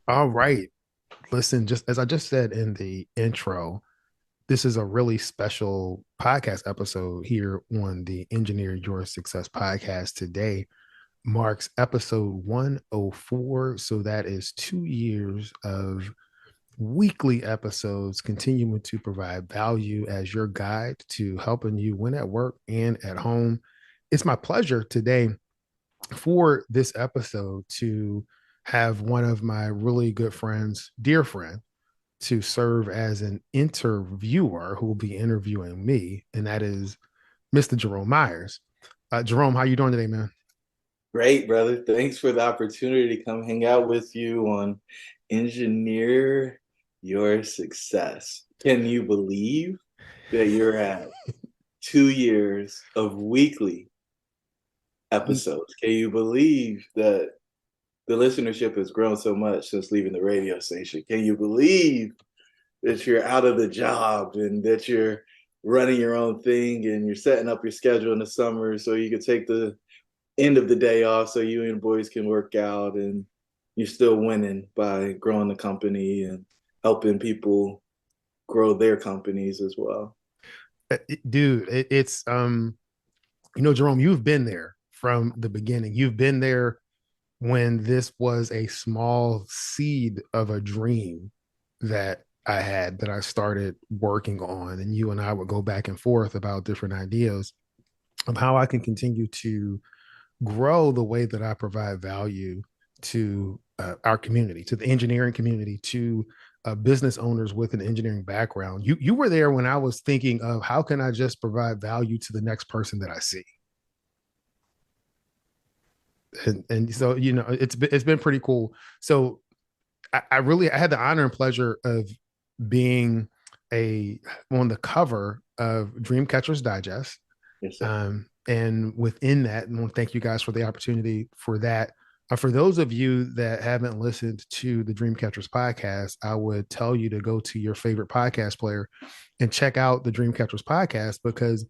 All right. Listen, just as I just said in the intro, this is a really special podcast episode here on the Engineer Your Success podcast. Today marks episode 104. So that is 2 years of weekly episodes continuing to provide value as your guide to helping you win at work and at home. It's my pleasure today for this episode to have one of my really good friends, dear friend, to serve as an interviewer who will be interviewing me, and that is Mr. Jerome Myers. Jerome, how you doing today, man? Great, brother. Thanks for the opportunity to come hang out with you on Engineer Your Success. Can you believe that you're at 2 years of weekly episodes? Can you believe that the listenership has grown so much since leaving the radio station? Can you believe that you're out of the job and that you're running your own thing and you're setting up your schedule in the summer so you can take the end of the day off so you and boys can work out and you're still winning by growing the company and helping people grow their companies as well. Dude, it's Jerome, you've been there from the beginning. You've been there when this was a small seed of a dream that I had that I started working on. And you and I would go back and forth about different ideas of how I can continue to grow the way that I provide value to our community, to the engineering community, to business owners with an engineering background. You were there when I was thinking of how can I just provide value to the next person that I see. And so it's been pretty cool. So I had the honor and pleasure of being a on the cover of Dreamcatcher's Digest. Yes, sir. And within that, and I want to thank you guys for the opportunity for that. For those of you that haven't listened to the Dreamcatchers podcast, I would tell you to go to your favorite podcast player and check out the Dreamcatchers podcast because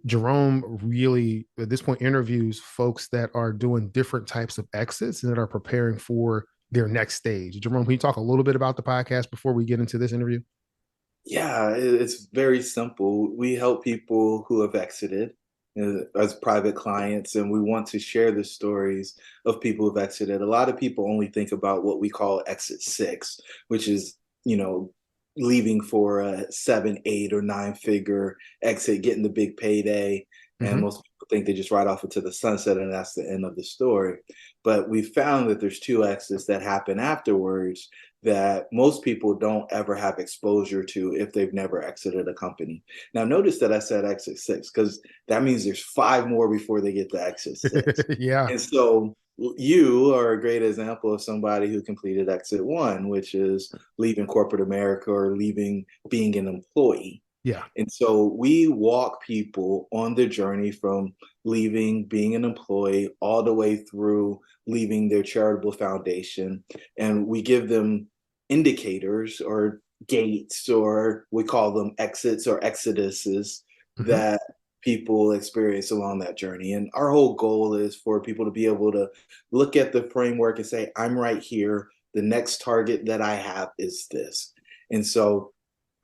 Jerome really, at this point, interviews folks that are doing different types of exits and that are preparing for their next stage. Jerome, can you talk a little bit about the podcast before we get into this interview? Yeah, it's very simple. We help people who have exited as private clients, and we want to share the stories of people who've exited. A lot of people only think about what we call exit six, which is, leaving for a seven, eight, or nine figure exit, getting the big payday. And Mm-hmm. most people think they just ride off into the sunset and that's the end of the story. But we found that there's two exits that happen afterwards that most people don't ever have exposure to if they've never exited a company. Now, notice that I said exit six because that means there's five more before they get to exit six. Yeah. And so you are a great example of somebody who completed exit one, which is leaving corporate America or leaving being an employee. Yeah. And so we walk people on the journey from leaving, being an employee, all the way through leaving their charitable foundation. And we give them indicators or gates, or we call them exits or exoduses Mm-hmm. that people experience along that journey. And our whole goal is for people to be able to look at the framework and say, I'm right here. The next target that I have is this. And so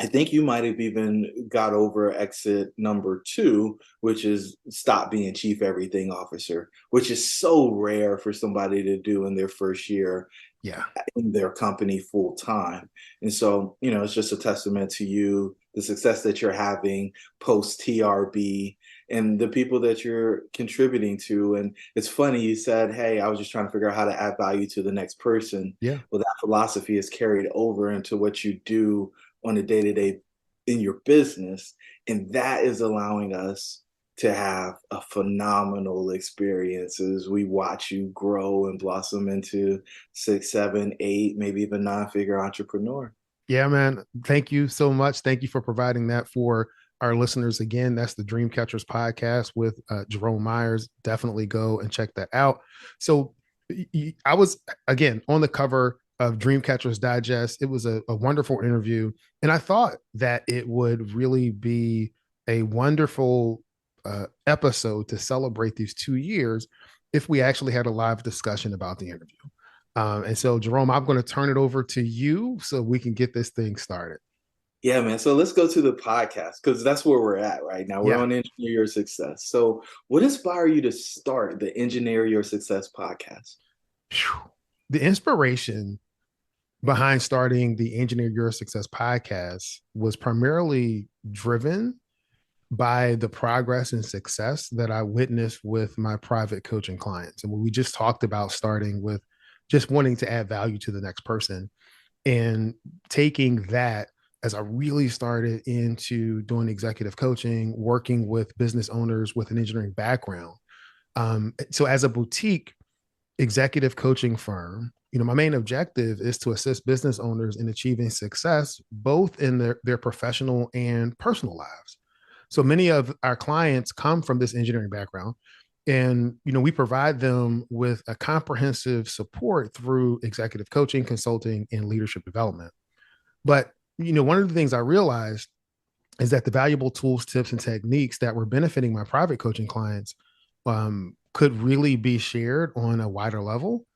I think you might have even got over exit number two, which is stop being chief everything officer, which is so rare for somebody to do in their first year Yeah. in their company full time. And so, it's just a testament to you, the success that you're having post TRB and the people that you're contributing to. And it's funny, you said, hey, I was just trying to figure out how to add value to the next person. Yeah. Well, that philosophy is carried over into what you do on a day to day in your business. And that is allowing us to have a phenomenal experience as we watch you grow and blossom into six, seven, eight, maybe even nine-figure entrepreneur. Yeah, man. Thank you so much. Thank you for providing that for our listeners. Again, that's the Dreamcatchers podcast with Jerome Myers. Definitely go and check that out. So I was, again, on the cover of Dreamcatchers Digest. It was a wonderful interview. And I thought that it would really be a wonderful episode to celebrate these 2 years if we actually had a live discussion about the interview. And so, Jerome, I'm going to turn it over to you so we can get this thing started. Yeah, man. So let's go to the podcast because that's where we're at right now. We're Yeah. on Engineer Your Success. So, what inspired you to start the Engineer Your Success podcast? The inspiration behind starting the Engineer Your Success podcast was primarily driven by the progress and success that I witnessed with my private coaching clients. And when we just talked about starting with just wanting to add value to the next person and taking that as I really started into doing executive coaching, working with business owners with an engineering background. So as a boutique executive coaching firm, my main objective is to assist business owners in achieving success, both in their professional and personal lives. So many of our clients come from this engineering background, and we provide them with a comprehensive support through executive coaching, consulting, and leadership development. But one of the things I realized is that the valuable tools, tips, and techniques that were benefiting my private coaching clients could really be shared on a wider level.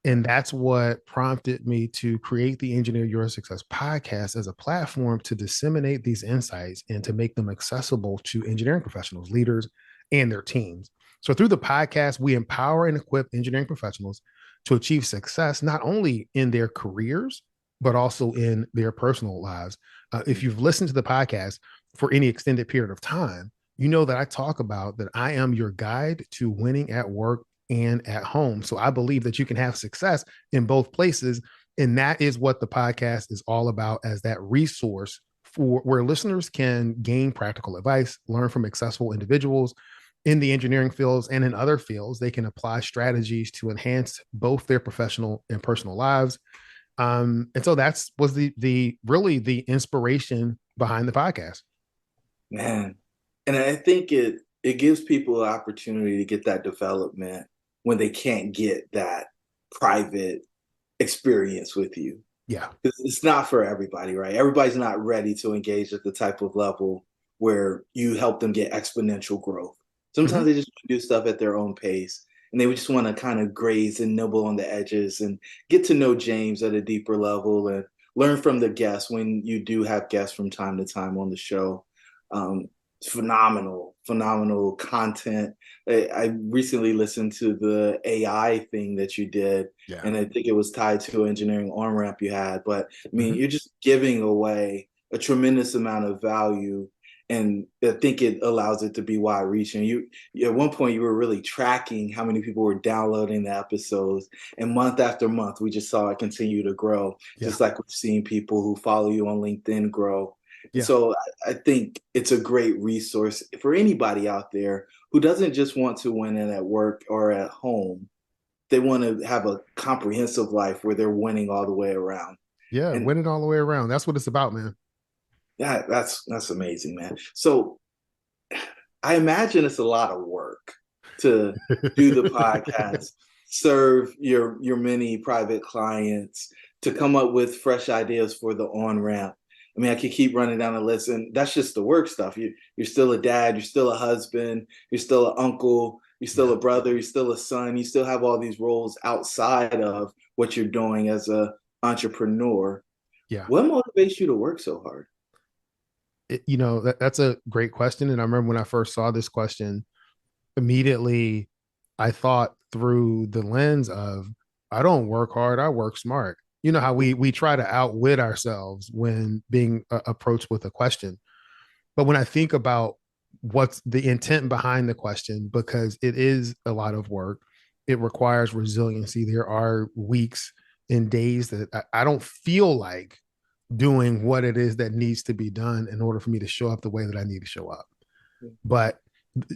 And that's what prompted me to create the Engineer Your Success podcast as a platform to disseminate these insights and to make them accessible to engineering professionals, leaders, and their teams. So through the podcast, we empower and equip engineering professionals to achieve success, not only in their careers, but also in their personal lives. If you've listened to the podcast for any extended period of time, you know that I talk about that I am your guide to winning at work and at home. So I believe that you can have success in both places. And that is what the podcast is all about, as that resource for where listeners can gain practical advice, learn from successful individuals in the engineering fields and in other fields. They can apply strategies to enhance both their professional and personal lives. And so that's was the really the inspiration behind the podcast. Man, and I think it gives people an opportunity to get that development when they can't get that private experience with you. Yeah. It's not for everybody, right? Everybody's not ready to engage at the type of level where you help them get exponential growth. Mm-hmm. Sometimes they just want to do stuff at their own pace and they would just want to kind of graze and nibble on the edges and get to know James at a deeper level and learn from the guests when you do have guests from time to time on the show. Um, phenomenal content. I recently listened to the AI thing that you did, Yeah. and I think it was tied to an engineering on ramp you had. But I mean, Mm-hmm. you're just giving away a tremendous amount of value, and I think it allows it to be wide reaching. You at one point you were really tracking how many people were downloading the episodes, and month after month we just saw it continue to grow. Yeah. Just like we've seen people who follow you on LinkedIn grow. And Yeah. so I think it's a great resource for anybody out there who doesn't just want to win it at work or at home. They want to have a comprehensive life where they're winning all the way around. Yeah. And Win it all the way around. That's what it's about, man. that's amazing, man. So I imagine it's a lot of work to do the podcast, serve your many private clients, to come up with fresh ideas for the on ramp. I mean, I could keep running down the list, and that's just the work stuff. You're still a dad, you're still a husband, you're still an uncle, you're still Yeah. a brother, you're still a son. You still have all these roles outside of what you're doing as a entrepreneur. Yeah. What motivates you to work so hard? That's a great question. And I remember when I first saw this question, immediately I thought through the lens of I don't work hard, I work smart. You know how we try to outwit ourselves when being approached with a question. But when I think about what's the intent behind the question, because it is a lot of work, it requires resiliency. There are weeks and days that I don't feel like doing what it is that needs to be done in order for me to show up the way that I need to show up. But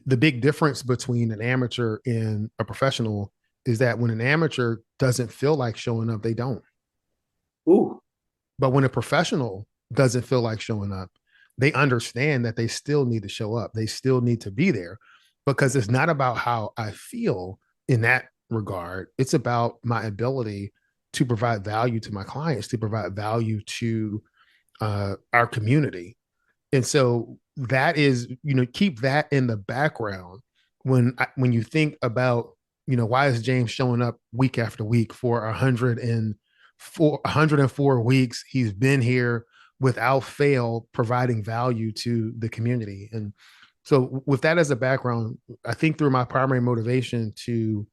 the big difference between an amateur and a professional is that when an amateur doesn't feel like showing up, they don't. Ooh, But when a professional doesn't feel like showing up, they understand that they still need to show up. They still need to be there because it's not about how I feel in that regard. It's about my ability to provide value to my clients, to provide value to our community. And so that is, keep that in the background when you think about why is James showing up week after week for 104 weeks? He's been here without fail, providing value to the community. And so, with that as a background, I think through my primary motivation to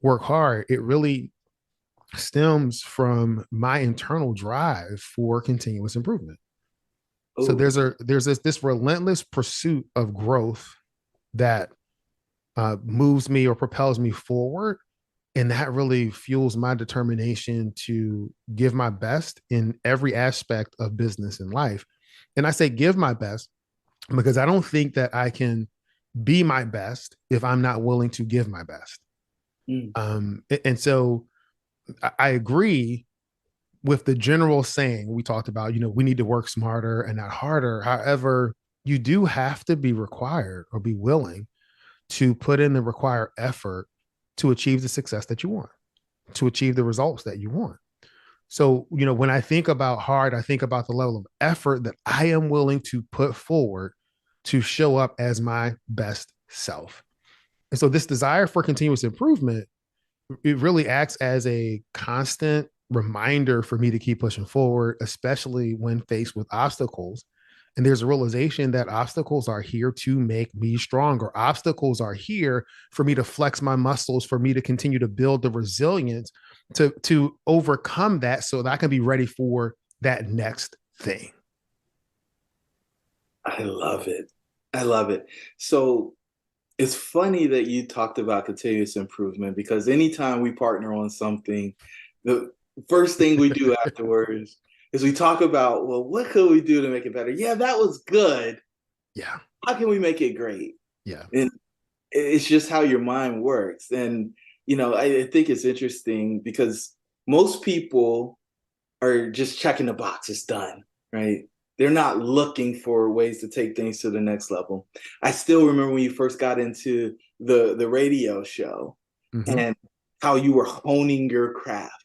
work hard, it really stems from my internal drive for continuous improvement. So Oh, there's this relentless pursuit of growth that moves me or propels me forward, and that really fuels my determination to give my best in every aspect of business and life. And I say give my best because I don't think that I can be my best if I'm not willing to give my best. mm, And so I agree with the general saying we talked about, we need to work smarter and not harder. However, you do have to be required or be willing to put in the required effort to achieve the success that you want, to achieve the results that you want. So, when I think about hard, I think about the level of effort that I am willing to put forward to show up as my best self. And so, this desire for continuous improvement, it really acts as a constant reminder for me to keep pushing forward, especially when faced with obstacles. And there's a realization that obstacles are here to make me stronger. Obstacles are here for me to flex my muscles, for me to continue to build the resilience to overcome that so that I can be ready for that next thing. I love it. I love it. So it's funny that you talked about continuous improvement because anytime we partner on something, the first thing we do afterwards is we talk about, well, what could we do to make it better? Yeah, that was good. Yeah. How can we make it great? Yeah. And it's just how your mind works. And, I think it's interesting because most people are just checking the box, it's done, right? They're not looking for ways to take things to the next level. I still remember when you first got into the radio show Mm-hmm. and how you were honing your craft.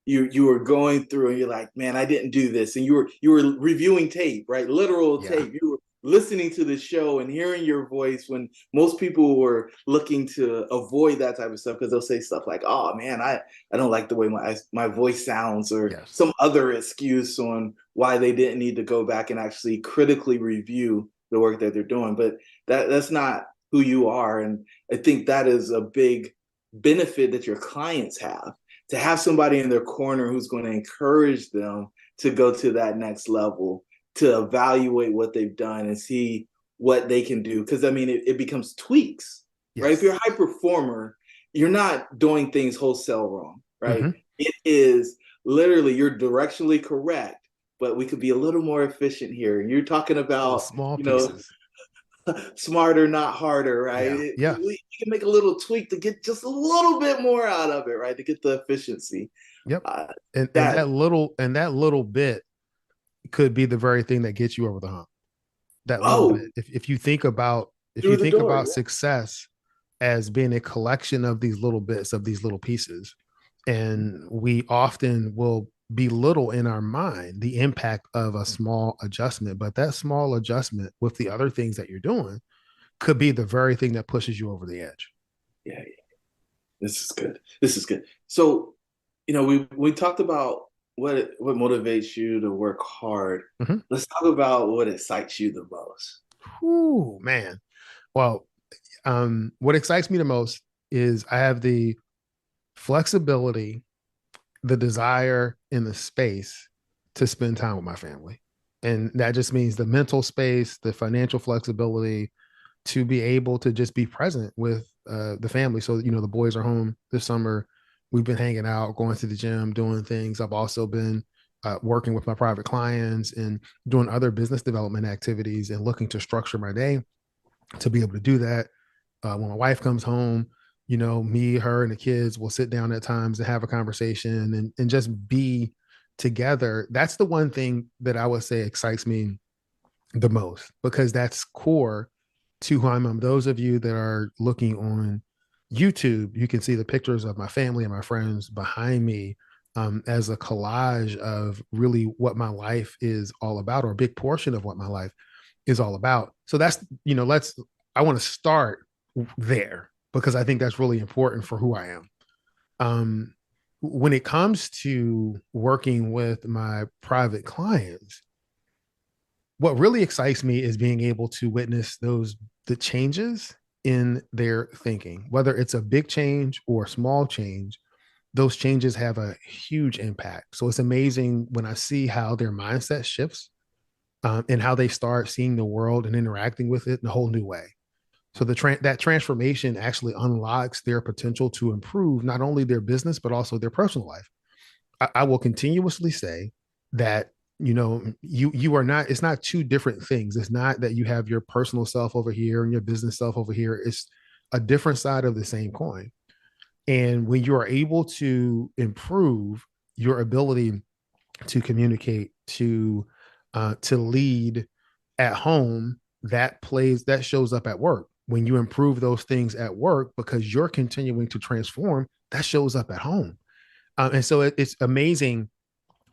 You were going through and you're like, man, I didn't do this. And you were reviewing tape, right? Literal Yeah. tape. You were listening to the show and hearing your voice when most people were looking to avoid that type of stuff because they'll say stuff like, oh man, I don't like the way my voice sounds, or Yes. some other excuse on why they didn't need to go back and actually critically review the work that they're doing. But that's not who you are. And I think that is a big benefit that your clients have, to have somebody in their corner who's going to encourage them to go to that next level, to evaluate what they've done and see what they can do. Because I mean, it becomes tweaks, right? If you're Yes. a high performer, you're not doing things wholesale wrong, right? Mm-hmm. It is literally you're directionally correct, but we could be a little more efficient here. You're talking Little about, small you know, pieces. smarter, not harder, right? Yeah. Yeah. We can make a little tweak to get just a little bit more out of it, right? To get the efficiency. Yep. Uh, And that that little bit could be the very thing that gets you over the hump. That little bit. oh, If you think about if you through the think door, about yeah, success as being a collection of these little bits, of these little pieces, and we often will belittle in our mind the impact of a small adjustment, but that small adjustment with the other things that you're doing could be the very thing that pushes you over the edge. yeah, yeah. This is good. This is good. So, we talked about what motivates you to work hard. Mhm. Let's talk about what excites you the most. Whew, man. Well, what excites me the most is I have the flexibility, the desire, and the space to spend time with my family. And that just means the mental space, the financial flexibility to be able to just be present with the family. So, the boys are home this summer. We've been hanging out, going to the gym, doing things. I've also been working with my private clients and doing other business development activities and looking to structure my day to be able to do that. When my wife comes home, me, her, and the kids will sit down at times and have a conversation and just be together. That's the one thing that I would say excites me the most because that's core to who I am. Those of you that are looking on YouTube, you can see the pictures of my family and my friends behind me as a collage of really what my life is all about, or a big portion of what my life is all about. So that's, I want to start there. because I think that's really important for who I am. Um, when it comes to working with my private clients, what really excites me is being able to witness the changes in their thinking, whether it's a big change or a small change. Those changes have a huge impact. So it's amazing when I see how their mindset shifts, and how they start seeing the world and interacting with it in a whole new way. So that transformation actually unlocks their potential to improve not only their business but also their personal life. I will continuously say that, you are not. It's not two different things. It's not that you have your personal self over here and your business self over here. It's a different side of the same coin. And when you are able to improve your ability to communicate, to lead at home, that shows up at work. When you improve those things at work because you're continuing to transform, that shows up at home. And so it's amazing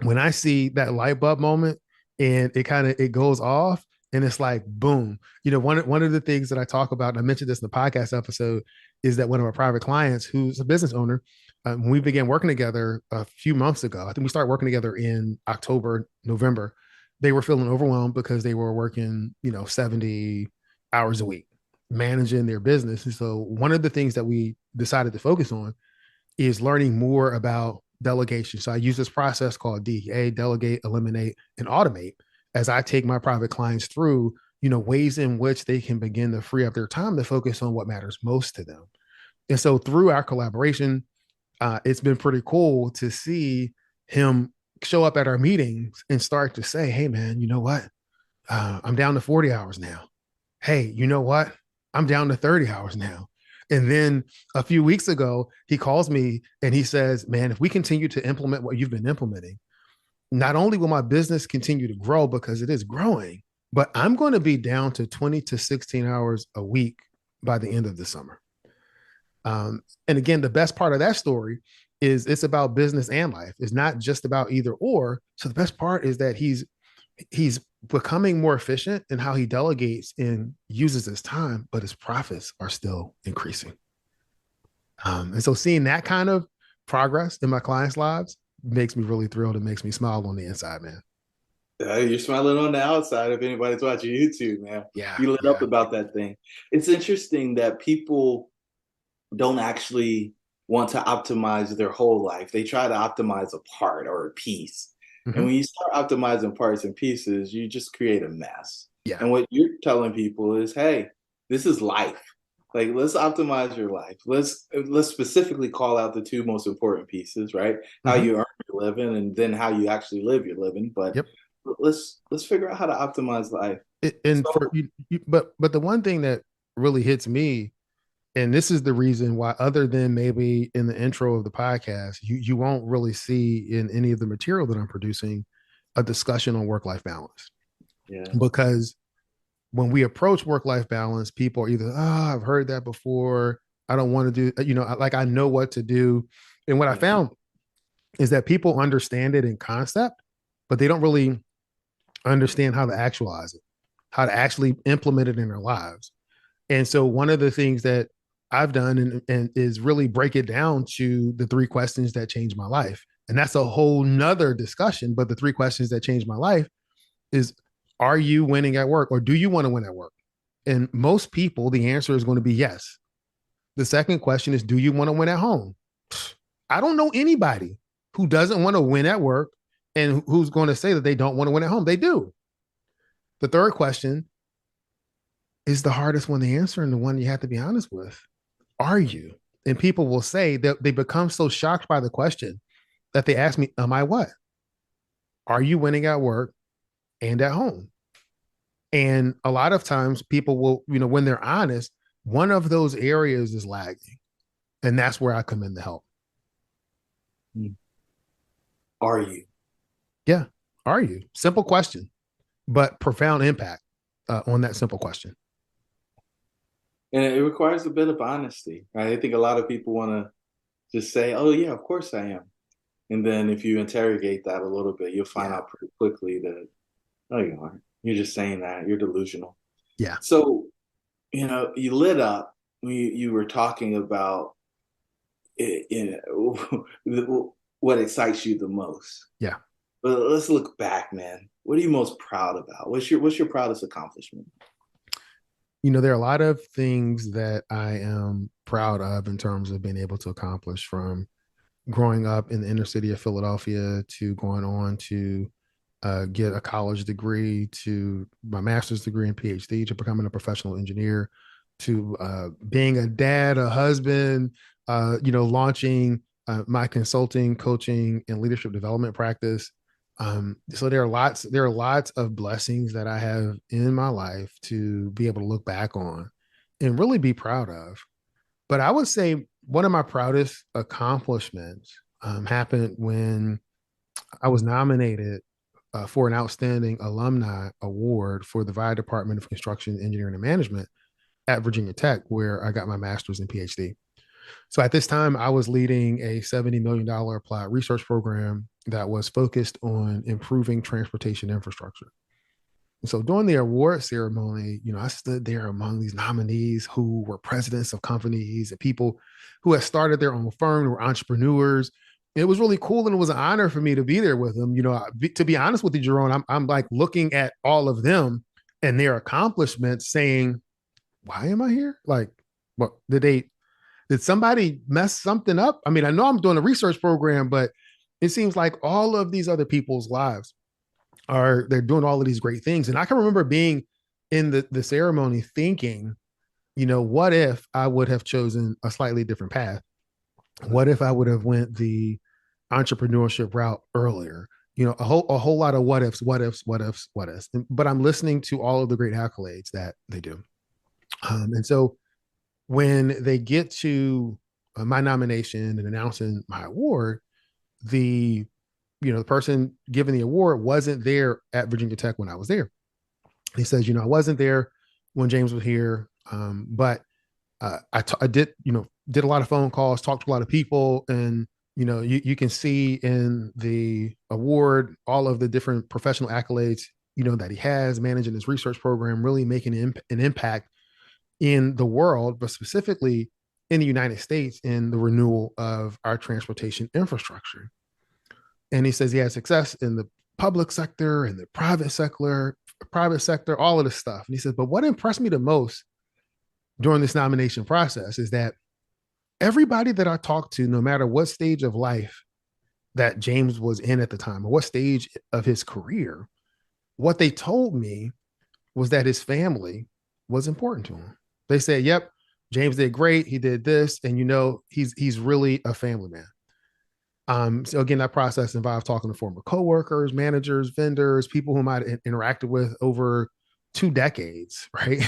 when I see that light bulb moment and it goes off and it's like boom. One of the things that I talk about, and I mentioned this in the podcast episode, is that one of our private clients who's a business owner, when we began working together a few months ago, I think we started working together in October, November. They were feeling overwhelmed because they were working, 70 hours a week, managing their business. And so one of the things that we decided to focus on is learning more about delegation. So I use this process called DEA: delegate, eliminate, and automate, as I take my private clients through, ways in which they can begin to free up their time to focus on what matters most to them. And so through our collaboration, it's been pretty cool to see him show up at our meetings and start to say, hey, man, you know what? I'm down to 40 hours now. Hey, you know what? I'm down to 30 hours now. And then a few weeks ago, he calls me and he says, man, if we continue to implement what you've been implementing, not only will my business continue to grow because it is growing, but I'm going to be down to 20 to 16 hours a week by the end of the summer. And again, the best part of that story is it's about business and life. It's not just about either or. So the best part is that he's becoming more efficient in how he delegates and uses his time, but his profits are still increasing. And so seeing that kind of progress in my clients' lives makes me really thrilled. It makes me smile on the inside, man. You're smiling on the outside if anybody's watching YouTube, man. Yeah, You lit up yeah. about that thing. It's interesting that people don't actually want to optimize their whole life. They try to optimize a part or a piece. And Mm-hmm. when you start optimizing parts and pieces, you just create a mess. Yeah. And what you're telling people is, hey, this is life. Like, let's optimize your life. Let's specifically call out the two most important pieces, right? How Mm-hmm. you earn your living and then how you actually live your living. But Yep. let's figure out how to optimize life. And for So you, but the one thing that really hits me, and this is the reason why, other than maybe in the intro of the podcast, you won't really see in any of the material that I'm producing a discussion on work life balance. yeah, Because when we approach work life balance, people are either, I've heard that before. I don't want to do, like I know what to do. And what I yeah. found is that people understand it in concept, but they don't really understand how to actualize it, how to actually implement it in their lives. And so one of the things that I've done and is really break it down to the three questions that changed my life. And that's a whole nother discussion. But the three questions that changed my life is, are you winning at work, or do you want to win at work? And most people, the answer is going to be yes. The second question is, do you want to win at home? I don't know anybody who doesn't want to win at work and who's going to say that they don't want to win at home. They do. The third question is the hardest one to answer and the one you have to be honest with. Are you? And people will say that they become so shocked by the question that they ask me, am I what? Are you winning at work and at home? And a lot of times people will, when they're honest, one of those areas is lagging. And that's where I come in to help. Are you? Yeah. Are you? Simple question, but profound impact on that simple question. And it requires a bit of honesty, right? I think a lot of people want to just say, "Oh yeah, of course I am," and then if you interrogate that a little bit, you'll find Yeah. out pretty quickly that no, you aren't. You're just saying that. You're delusional. Yeah. So you lit up you were talking about what excites you the most. Yeah. But let's look back, man. What are you most proud about? What's your proudest accomplishment? There are a lot of things that I am proud of in terms of being able to accomplish, from growing up in the inner city of Philadelphia to going on to get a college degree, to my master's degree and PhD, to becoming a professional engineer, to being a dad, a husband, launching my consulting, coaching, and leadership development practice. So there are lots of blessings that I have in my life to be able to look back on and really be proud of. But I would say one of my proudest accomplishments happened when I was nominated for an outstanding alumni award for the Via Department of Construction, Engineering, and Management at Virginia Tech, where I got my master's and PhD. So at this time, I was leading a $70 million applied research program that was focused on improving transportation infrastructure. And so during the award ceremony, I stood there among these nominees who were presidents of companies and people who had started their own firm, who were entrepreneurs. It was really cool, and it was an honor for me to be there with them. To be honest with you, Jerome, I'm like looking at all of them and their accomplishments, saying, "Why am I here? Like, what did somebody mess something up? I mean, I know I'm doing a research program, but it seems like all of these other people's lives they're doing all of these great things." And I can remember being in the ceremony thinking, what if I would have chosen a slightly different path? What if I would have went the entrepreneurship route earlier? A whole lot of what ifs, what ifs, what ifs, what ifs. But I'm listening to all of the great accolades that they do. And so when they get to my nomination and announcing my award, the the person giving the award wasn't there at Virginia Tech when I was there. He says, I wasn't there when James was here, but I did, did a lot of phone calls, talked to a lot of people, and you can see in the award all of the different professional accolades that he has, managing his research program, really making an impact in the world, but specifically in the United States in the renewal of our transportation infrastructure. And he says he had success in the public sector and the private sector, all of this stuff. And he says, but what impressed me the most during this nomination process is that everybody that I talked to, no matter what stage of life that James was in at the time or what stage of his career, what they told me was that his family was important to him. They said, "Yep, James did great. He did this, and he's really a family man." So again, that process involved talking to former coworkers, managers, vendors, people whom I'd interacted with over 2 decades, right?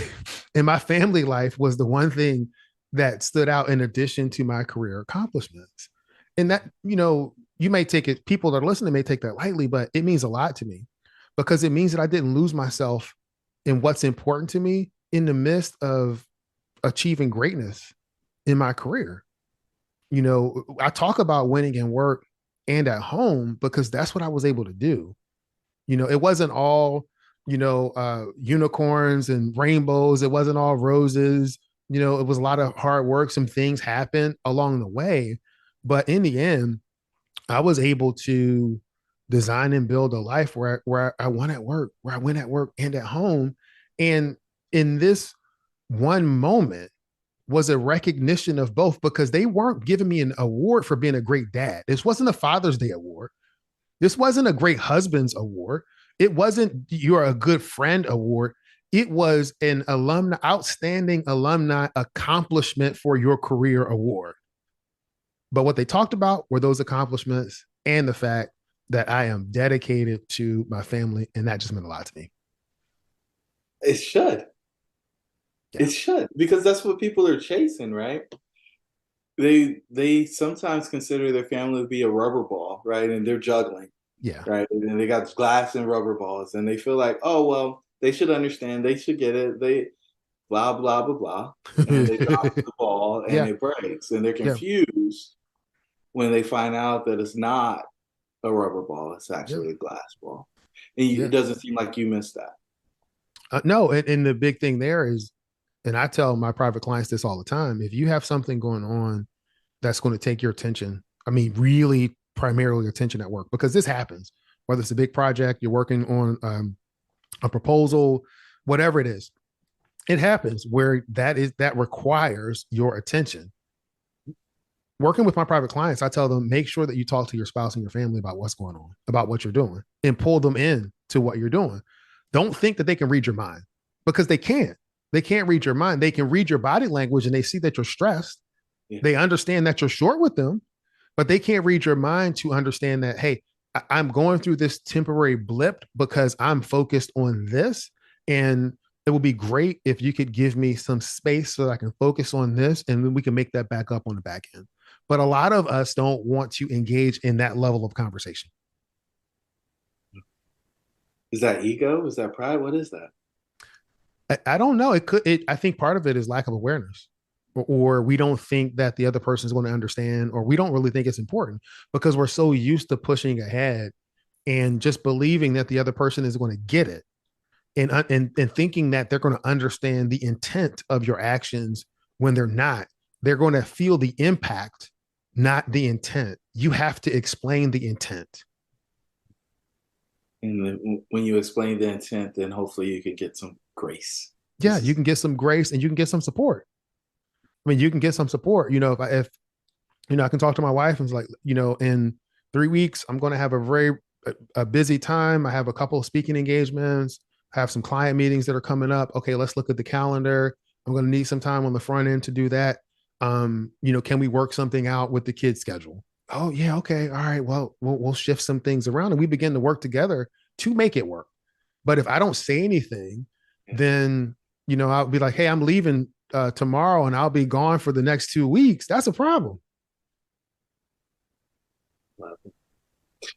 And my family life was the one thing that stood out in addition to my career accomplishments. And that, you may take it, people that are listening may take that lightly, but it means a lot to me because it means that I didn't lose myself in what's important to me in the midst of achieving greatness in my career. I talk about winning in work and at home because that's what I was able to do. It wasn't all, unicorns and rainbows. It wasn't all roses. It was a lot of hard work. Some things happened along the way. But in the end, I was able to design and build a life where I won at work, where I win at work and at home. And in this one moment, was a recognition of both because they weren't giving me an award for being a great dad. This wasn't a Father's Day award. This wasn't a great husband's award. It wasn't you're a good friend award. It was an outstanding alumni accomplishment for your career award. But what they talked about were those accomplishments and the fact that I am dedicated to my family, and that just meant a lot to me. It should. Yeah, It should because that's what people are chasing, right? They sometimes consider their family to be a rubber ball, right? And they're juggling, yeah, right? And they got glass and rubber balls, and they feel like, oh well, they should understand, they should get it. They blah blah blah blah, and they drop the ball and yeah, it breaks, and they're yeah, confused when they find out that it's not a rubber ball; it's yeah, actually a glass ball. And it yeah. doesn't seem like you missed that. No, and the big thing there is And I tell my private clients this all the time. If you have something going on that's going to take your attention, I mean, really primarily attention at work, because this happens, whether it's a big project, you're working on a proposal, whatever it is, it happens where that requires your attention. Working with my private clients, I tell them, make sure that you talk to your spouse and your family about what's going on, about what you're doing, and pull them in to what you're doing. Don't think that they can read your mind, because they can't. They can't read your mind. They can read your body language and they see that you're stressed. Yeah. They understand that you're short with them, but they can't read your mind to understand that, hey, I'm going through this temporary blip because I'm focused on this. And it would be great if you could give me some space so that I can focus on this, and then we can make that back up on the back end. But a lot of us don't want to engage in that level of conversation. Is that ego? Is that pride? What is that? I don't know. I think part of it is lack of awareness, or we don't think that the other person is going to understand, or we don't really think it's important because we're so used to pushing ahead and just believing that the other person is going to get it, and thinking that they're going to understand the intent of your actions when they're not. They're going to feel the impact, not the intent. You have to explain the intent. And when you explain the intent, then hopefully you can get some grace. Yeah, This you is can get some grace and you can get some support. I mean, you can get some support. If I can talk to my wife and it's like, in 3 weeks, I'm going to have a busy time. I have a couple of speaking engagements, I have some client meetings that are coming up. Okay, let's look at the calendar. I'm going to need some time on the front end to do that. Can we work something out with the kids' schedule? Oh yeah, okay, all right. Well, we'll shift some things around, and we begin to work together to make it work. But if I don't say anything, yeah. then I'll be like, hey, I'm leaving tomorrow, and I'll be gone for the next 2 weeks. That's a problem.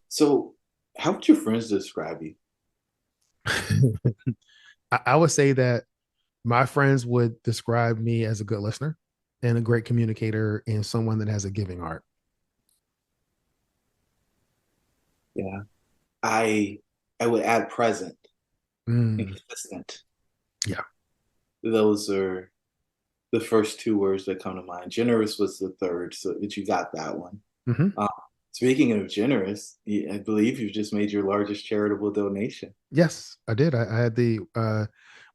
So, how would your friends describe you? I would say that my friends would describe me as a good listener and a great communicator and someone that has a giving heart. Yeah, I would add present and Mm, consistent. yeah. Those are the first two words that come to mind. Generous was the third, so that you got that one. Hmm. Um, Speaking of generous, I believe you've just made your largest charitable donation. Yes, I did. I had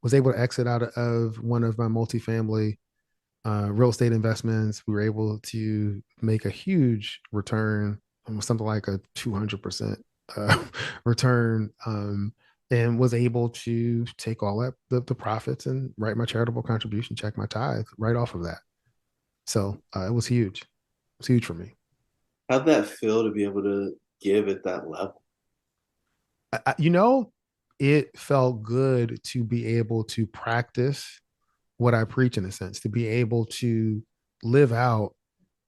was able to exit out of one of my multifamily real estate investments. We were able to make a huge return, something like a 200% return, and was able to take all that the profits and write my charitable contribution check, my tithe, right off of that. So it was huge. It was huge for me. How'd that feel to be able to give at that level? I, you know, it felt good to be able to practice what I preach, in a sense, to be able to live out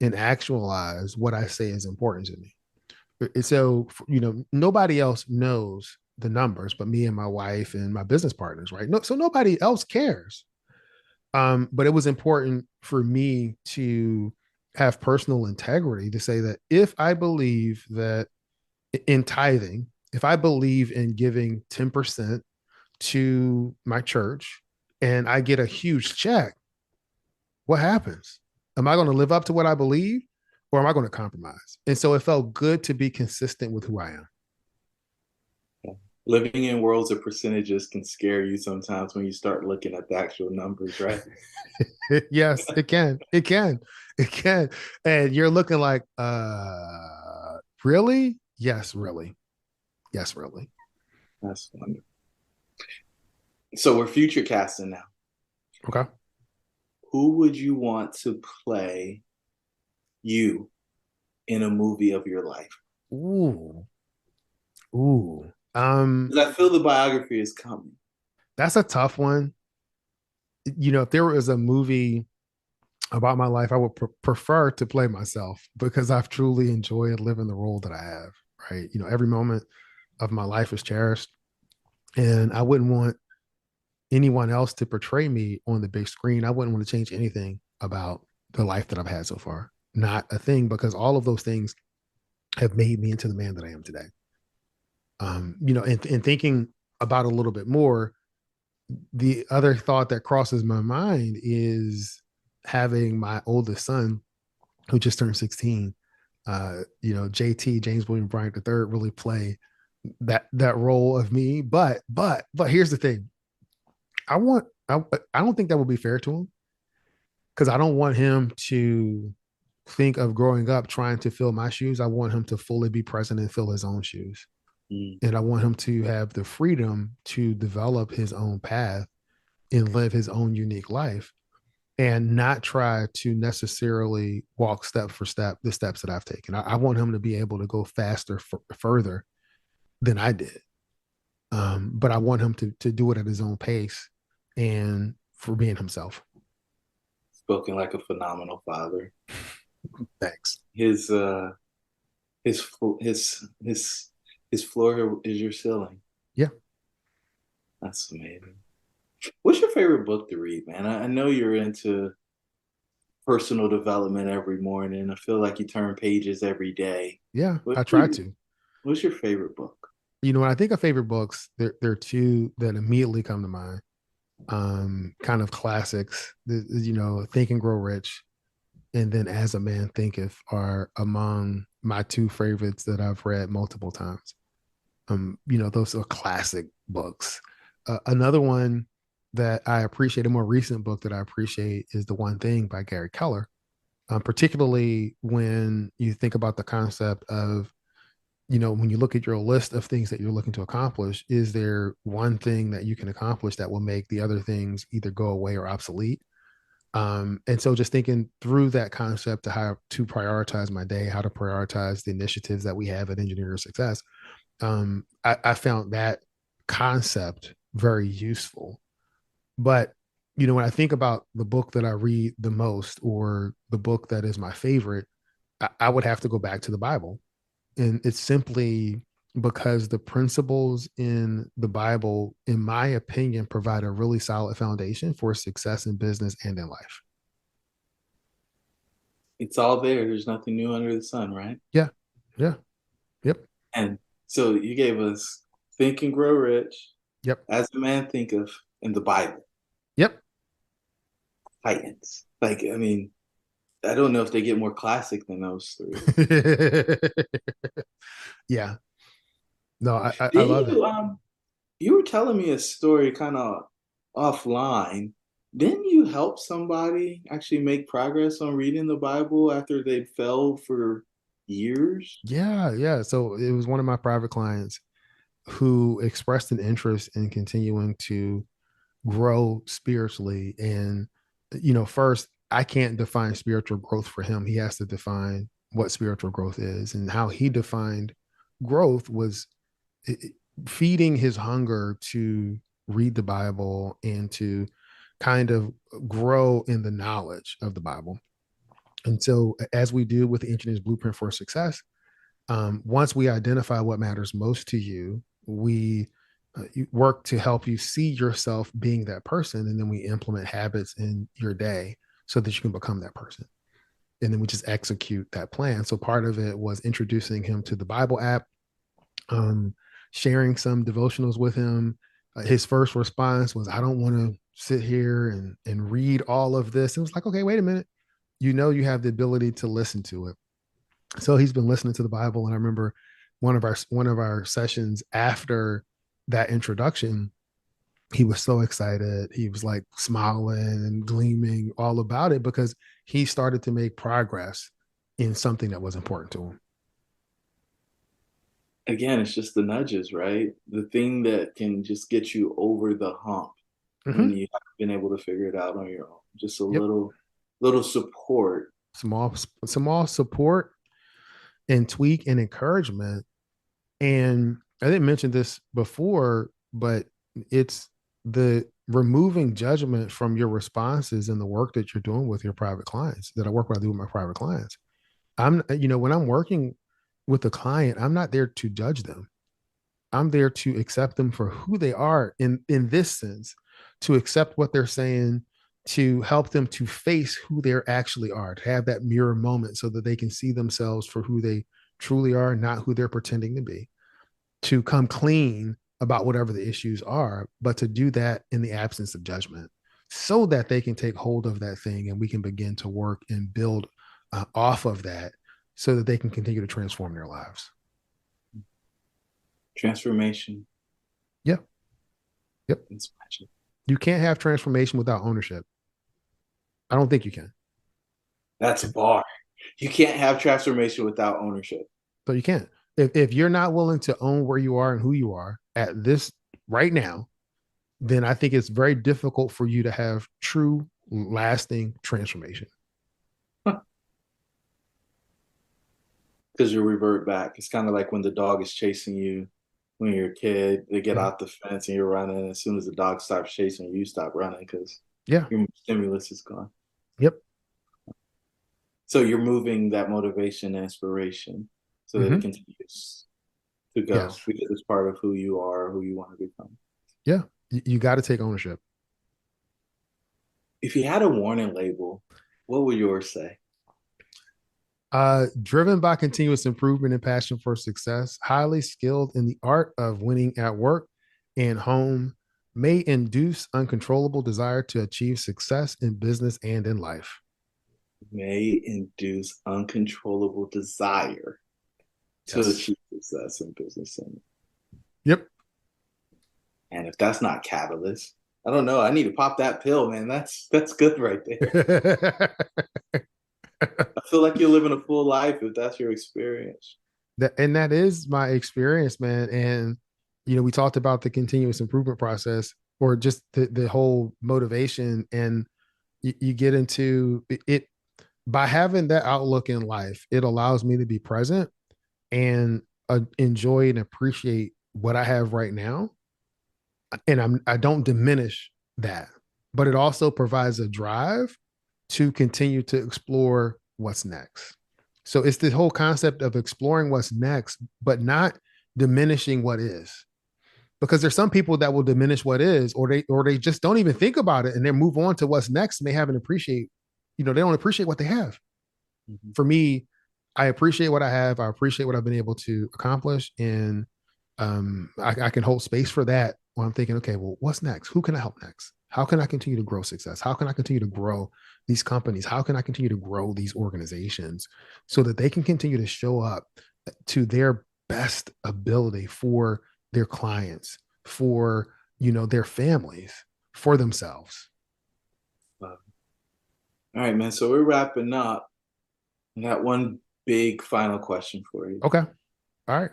and actualize what I say is important to me. So, nobody else knows the numbers but me and my wife and my business partners, right? No, so nobody else cares. But it was important for me to have personal integrity to say that if I believe that in tithing, if I believe in giving 10% to my church and I get a huge check, what happens? Am I going to live up to what I believe, or am I going to compromise? And so it felt good to be consistent with who I am. Living in worlds of percentages can scare you sometimes when you start looking at the actual numbers, right? Yes, it can. It can. It can. And you're looking like, really? Yes, really. Yes, really. That's wonderful. So we're future casting now. Okay. Who would you want to play you in a movie of your life? Ooh. Ooh. Because I feel the biography is coming. That's a tough one. If there was a movie about my life, I would prefer to play myself because I've truly enjoyed living the role that I have. Right. Every moment of my life is cherished, and I wouldn't want anyone else to portray me on the big screen. I wouldn't want to change anything about the life that I've had so far. Not a thing, because all of those things have made me into the man that I am today. And thinking about it a little bit more, The other thought that crosses my mind is having my oldest son, who just turned 16. JT, James William Bryant III, really play that role of me. But here's the thing. I want I don't think that would be fair to him, because I don't want him to think of growing up trying to fill my shoes. I want him to fully be present and fill his own shoes. Mm. And I want him to have the freedom to develop his own path and live his own unique life, and not try to necessarily walk step for step the steps that I've taken. I want him to be able to go faster, further than I did. But I want him to do it at his own pace and for being himself. Spoken like a phenomenal father. Thanks. His his his floor is your ceiling. Yeah. That's amazing. What's your favorite book to read, man? I know you're into personal development every morning. I feel like you turn pages every day. Yeah. What's I try your, to. what's your favorite book? When I think of favorite books, there are two that immediately come to mind. Kind of classics. Think and Grow Rich, and then As a Man Thinketh are among my two favorites that I've read multiple times. Those are classic books. Another one that I appreciate, a more recent book that I appreciate, is The One Thing by Gary Keller. Particularly when you think about the concept of, when you look at your list of things that you're looking to accomplish, is there one thing that you can accomplish that will make the other things either go away or obsolete? And so just thinking through that concept to how to prioritize my day, how to prioritize the initiatives that we have at Engineer Success, I found that concept very useful. But when I think about the book that I read the most, or the book that is my favorite, I would have to go back to the Bible. And it's simply because the principles in the Bible, in my opinion, provide a really solid foundation for success in business and in life. It's all there. There's nothing new under the sun, right? Yeah. Yeah. Yep. And so you gave us Think and Grow Rich, Yep. As a Man Thinketh, in the Bible. Yep. Titans. Like, I mean, I don't know if they get more classic than those three. Yeah. No, I Did love it. you were telling me a story kind of offline. Didn't you help somebody actually make progress on reading the Bible after they'd failed for years? Yeah. Yeah. So it was one of my private clients who expressed an interest in continuing to grow spiritually. And, first, I can't define spiritual growth for him. He has to define what spiritual growth is. And how he defined growth was feeding his hunger to read the Bible and to kind of grow in the knowledge of the Bible. And so, as we do with the Engineer's Blueprint for Success, once we identify what matters most to you, we work to help you see yourself being that person. And then we implement habits in your day so that you can become that person. And then we just execute that plan. So part of it was introducing him to the Bible app, um, sharing some devotionals with him. His first response was, I don't want to sit here and read all of this. It was like, okay, wait a minute. You have the ability to listen to it. So he's been listening to the Bible. And I remember one of our sessions after that introduction, he was so excited. He was like smiling and gleaming all about it, because he started to make progress in something that was important to him. Again, it's just the nudges, right? The thing that can just get you over the hump when Mm-hmm. you haven't been able to figure it out on your own. Just a Yep. little support. Small support and tweak and encouragement. And I didn't mention this before, but it's the removing judgment from your responses in the work that you're doing with your private clients, that I work with, I do with my private clients. When I'm working with a client, I'm not there to judge them. I'm there to accept them for who they are, in this sense, to accept what they're saying, to help them to face who they actually are, to have that mirror moment so that they can see themselves for who they truly are, not who they're pretending to be, to come clean about whatever the issues are, but to do that in the absence of judgment so that they can take hold of that thing and we can begin to work and build off of that so that they can continue to transform their lives. Transformation. Yeah. Yep. It's magic. You can't have transformation without ownership. I don't think you can. That's a bar. You can't have transformation without ownership. So you can't. If you're not willing to own where you are and who you are at this right now, then I think it's very difficult for you to have true, lasting transformation. Because you revert back. It's kind of like when the dog is chasing you when you're a kid, they get Mhm. out the fence and you're running. As soon as the dog stops chasing you, you stop running because Yeah. your stimulus is gone. Yep. So you're moving that motivation and inspiration so that it Hmm. continues to go Yes. because it's part of who you are, who you want to become. Yeah. You got to take ownership. If you had a warning label, what would yours say? Driven by continuous improvement and passion for success, highly skilled in the art of winning at work and home, may induce uncontrollable desire to achieve success in business and in life. May induce uncontrollable desire to Yes. achieve success in business. Yep. And if that's not catalyst, I don't know. I need to pop that pill, man. That's good right there. I feel like you're living a full life if that's your experience. And that is my experience, man. And we talked about the continuous improvement process or just the whole motivation. And you get into it by having that outlook in life, it allows me to be present and enjoy and appreciate what I have right now. And I don't diminish that, but it also provides a drive to continue to explore what's next. So it's the whole concept of exploring what's next, but not diminishing what is. Because there's some people that will diminish what is, or they just don't even think about it and then move on to what's next and they haven't appreciate, they don't appreciate what they have. Mhm. For me, I appreciate what I have. I appreciate what I've been able to accomplish. And I can hold space for that when I'm thinking, okay, well, what's next? Who can I help next? How can I continue to grow success? How can I continue to grow these companies? How can I continue to grow these organizations so that they can continue to show up to their best ability for their clients, for their families, for themselves? All right, man. So we're wrapping up. I got one big final question for you. Okay. All right.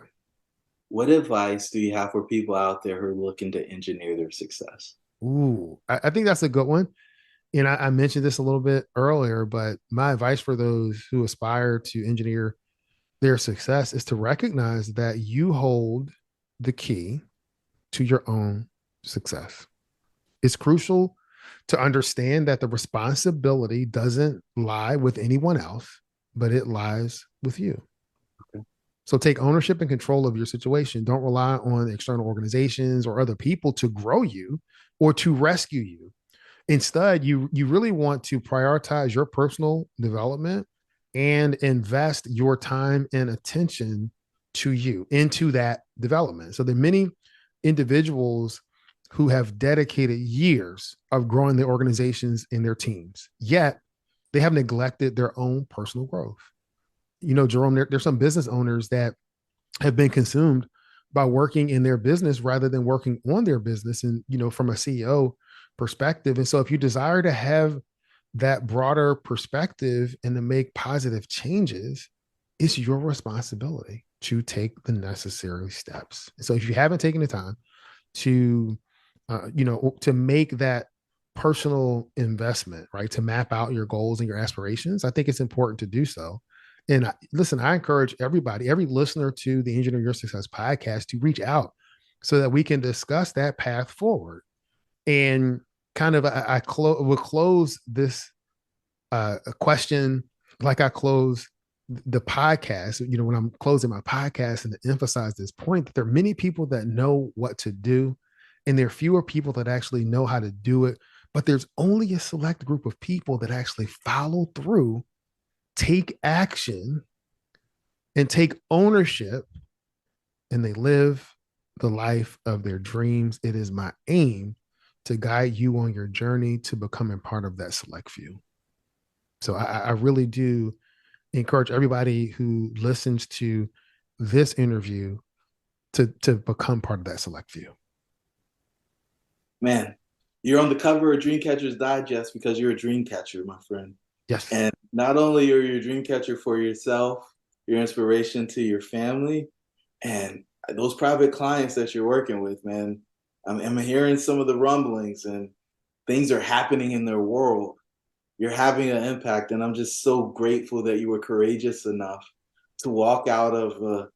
What advice do you have for people out there who are looking to engineer their success? Ooh, I think that's a good one. And I mentioned this a little bit earlier, but my advice for those who aspire to engineer their success is to recognize that you hold the key to your own success. It's crucial to understand that the responsibility doesn't lie with anyone else, but it lies with you. Okay. So take ownership and control of your situation. Don't rely on external organizations or other people to grow you or to rescue you. Instead, you really want to prioritize your personal development and invest your time and attention to you into that development. So there are many individuals who have dedicated years of growing their organizations and their teams, yet they have neglected their own personal growth. Jerome, there's some business owners that have been consumed by working in their business rather than working on their business and from a CEO perspective. And so if you desire to have that broader perspective and to make positive changes, it's your responsibility to take the necessary steps. So if you haven't taken the time to to make that personal investment, right, to map out your goals and your aspirations, I think it's important to do so. And listen, I encourage everybody, every listener to the Engineer Your Success podcast to reach out so that we can discuss that path forward. And kind of will close this question like I close the podcast, when I'm closing my podcast, and to emphasize this point that there are many people that know what to do, and there are fewer people that actually know how to do it. But there's only a select group of people that actually follow through, take action, and take ownership, and they live the life of their dreams. It is my aim to guide you on your journey to becoming part of that select few. So I really do encourage everybody who listens to this interview to become part of that select few. Man, you're on the cover of Dreamcatcher's Digest because you're a dream catcher, my friend. Yes. And not only are you a dream catcher for yourself, your inspiration to your family, and those private clients that you're working with, man. I'm hearing some of the rumblings and things are happening in their world. You're having an impact, and I'm just so grateful that you were courageous enough to walk out of a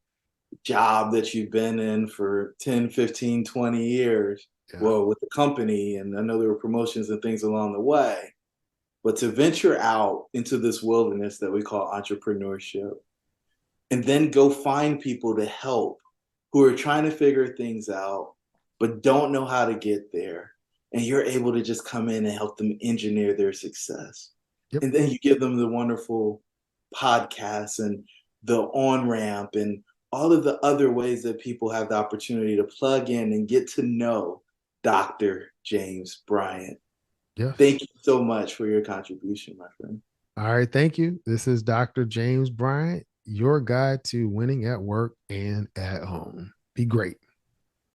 job that you've been in for 10, 15, 20 years, Yeah. well, with the company, and I know there were promotions and things along the way, but to venture out into this wilderness that we call entrepreneurship and then go find people to help who are trying to figure things out but don't know how to get there, and you're able to just come in and help them engineer their success. Yep. And then you give them the wonderful podcasts and the on ramp and all of the other ways that people have the opportunity to plug in and get to know Dr. James Bryant. Yes. Thank you so much for your contribution, my friend. All right. Thank you. This is Dr. James Bryant, your guide to winning at work and at home. Be great.